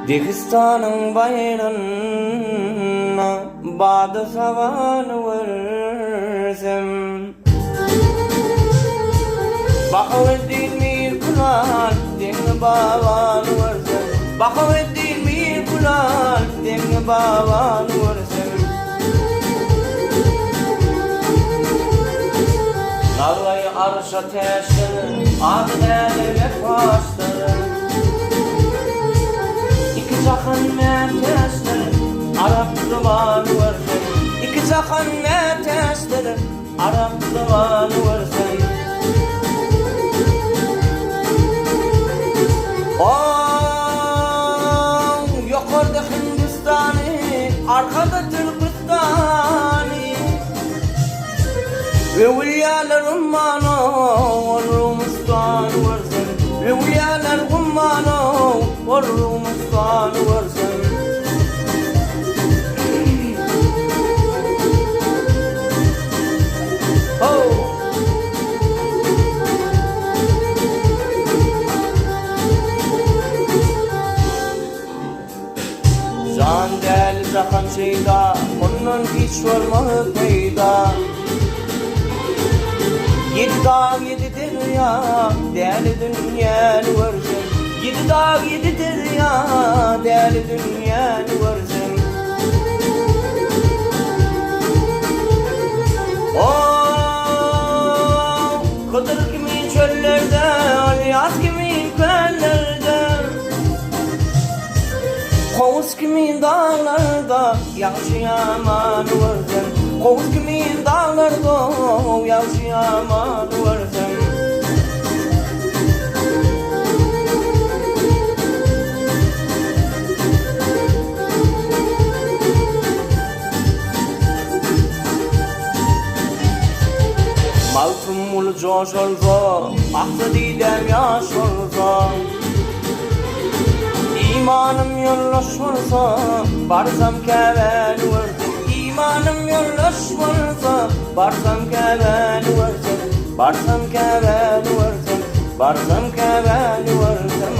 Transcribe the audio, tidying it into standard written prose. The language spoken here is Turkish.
Digistan'ın bayrağına bağda savanı versem, Bakıveddin mir kulal denge bavanı versem, Bakıveddin mir kulal denge bavanı versem, Nalvayı arşa teşkili adı derlek başları, Zakın mertesleri Arap zamanı versen, İki zakın mertesleri Arap zamanı versen, yukarıda Hindistan'ı, arkada Türkistan'ı, ve ulyalar ummanı Rumustan versen, ve ulyalar ummanı Rumustan versen. Can del zakan şeyda, onun hiç olmağı peyda. Yedi dağ yedi derya, değerli dünyanı versen, Yedi dağ yedi derya, değerli dünyanı versen. Kıdır kimin çöllerde, yaz kimin köllerde, Kovuz kimin dağlarda, yağışı yamanı versen, Kovuz kimin dağlarda, yağışı yamanı versen. Maltumul josh olsa, ahsa didem yaş olsa, İmanım yollaş olsa, barsam keven versin. İmanım yollaş olsa, barsam keven versin. Barsam keven versin, barsam keven versin.